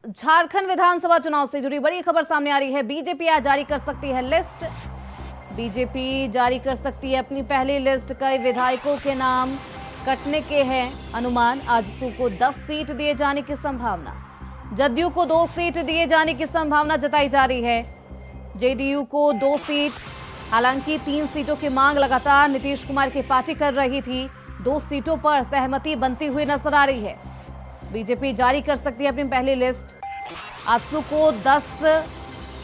झारखंड विधानसभा चुनाव से जुड़ी बड़ी खबर सामने आ रही है। बीजेपी आज जारी कर सकती है लिस्ट। बीजेपी जारी कर सकती है अपनी पहली लिस्ट। कई विधायकों के नाम कटने के हैं अनुमान। आजसू को 10 सीट दिए जाने की संभावना, जदयू को 2 सीट दिए जाने की संभावना जताई जा रही है। जेडीयू को 2 सीट, हालांकि 3 सीटों की मांग लगातार नीतीश कुमार की पार्टी कर रही थी। 2 सीटों पर सहमति बनती हुई नजर आ रही है। बीजेपी जारी कर सकती है अपनी पहली लिस्ट। आजसू को 10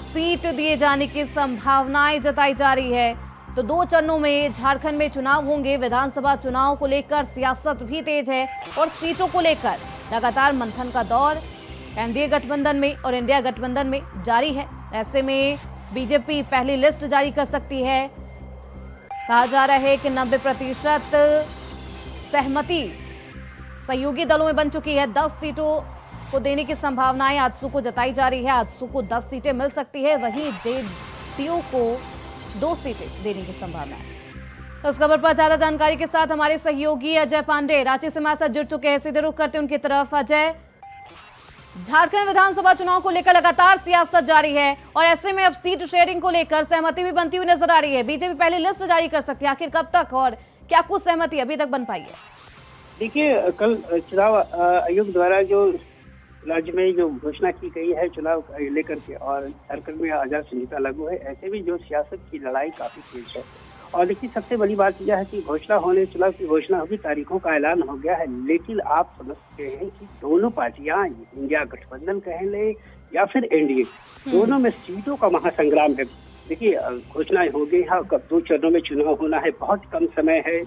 सीट दिए जाने की संभावनाएं जताई जा रही है। तो 2 चरणों में झारखंड में चुनाव होंगे। विधानसभा चुनाव को लेकर सियासत भी तेज है और सीटों को लेकर लगातार मंथन का दौर एनडीए गठबंधन में और इंडिया गठबंधन में जारी है। ऐसे में बीजेपी पहली लिस्ट जारी कर सकती है। कहा जा रहा है कि 90% सहमति सहयोगी दलों में बन चुकी है। 10 सीटों को देने की संभावनाएं आजसू को जताई जा रही है। आजसू को 10 सीटें मिल सकती है, वहीं जेडीयू को 2 सीटें देने की संभावना है। तो इस खबर पर ज्यादा जानकारी के साथ हमारे सहयोगी अजय पांडे रांची से हमारे साथ जुड़ चुके हैं। सीधे रुख करते हैं उनकी तरफ। अजय, झारखंड विधानसभा चुनाव को लेकर लगातार सियासत जारी है और ऐसे में अब सीट शेयरिंग को लेकर सहमति भी बनती हुई नजर आ रही है। बीजेपी पहली लिस्ट जारी कर सकती है, आखिर कब तक और क्या कुछ सहमति अभी तक बन पाई है? देखिए, कल चुनाव आयोग द्वारा जो राज्य में जो घोषणा की गई है चुनाव लेकर के, और झारखंड में आचार संहिता लागू है, ऐसे भी जो सियासत की लड़ाई काफी तेज है। और देखिए, सबसे बड़ी बात यह है कि घोषणा होने, चुनाव की घोषणा होगी, तारीखों का ऐलान हो गया है, लेकिन आप समझते हैं कि दोनों पार्टियां, इंडिया गठबंधन कह ले या फिर एनडीए, दोनों में सीटों का महासंग्राम है। देखिए, घोषणा हो गई है, कब 2 चरणों में चुनाव होना है, बहुत कम समय है।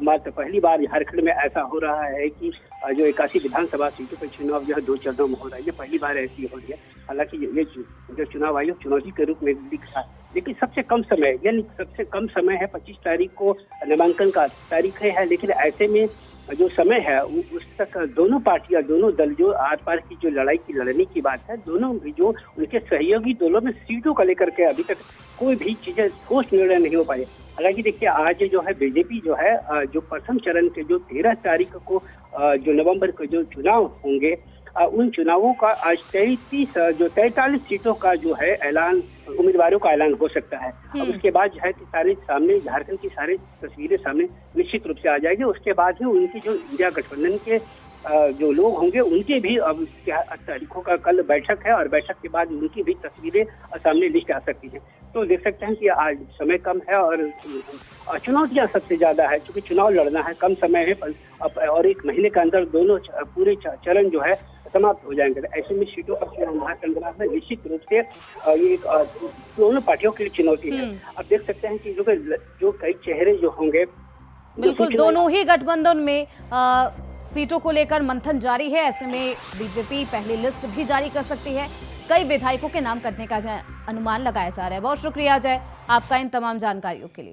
मात्र पहली बार झारखंड में ऐसा हो रहा है कि जो 81 विधानसभा सीटों पर चुनाव जो है 2 चरणों में हो रहा है, ये पहली बार ऐसी हो रही है। हालांकि ये जो चुनाव आयोग चुनौती के रूप में दिख रहा है, लेकिन सबसे कम समय, यानी सबसे कम समय है। 25 तारीख को नामांकन का तारीख है, लेकिन ऐसे में जो समय है उस तक दोनों पार्टियां, दोनों दल जो आर पार की जो लड़ाई की लड़ने की बात है, दोनों जो उनके सहयोगी दलों में सीटों को लेकर के अभी तक कोई भी चीजें ठोस निर्णय नहीं हो पाए। हालांकि देखिए, आज जो है बीजेपी जो है जो प्रथम चरण के जो 13 तारीख को जो नवंबर को जो चुनाव होंगे, उन चुनावों का आज 43 सीटों का जो है ऐलान, उम्मीदवारों का ऐलान हो सकता है। अब उसके बाद जो है कि सारे सामने झारखंड की सारी तस्वीरें सामने निश्चित रूप से आ जाएगी। उसके बाद ही उनकी जो इंडिया गठबंधन के जो लोग होंगे उनके भी अब तारीखों का कल बैठक है, और बैठक के बाद उनकी भी तस्वीरें सामने लिस्ट आ सकती हैं। तो देख सकते हैं कि आज समय कम है और चुनौतियां सबसे ज्यादा है, क्योंकि चुनाव लड़ना है, कम समय है और 1 महीने के अंदर दोनों पूरे चरण जो है समाप्त हो जाएंगे। ऐसे में सीटों का महासंग्राम में निश्चित रूप से ये दोनों पार्टियों की चुनौती है। अब देख सकते हैं कि जो कई चेहरे जो होंगे, बिल्कुल दोनों ही गठबंधन में सीटों को लेकर मंथन जारी है। ऐसे में बीजेपी पहली लिस्ट भी जारी कर सकती है। कई विधायकों के नाम कटने का भी अनुमान लगाया जा रहा है। बहुत शुक्रिया अजय आपका इन तमाम जानकारियों के लिए।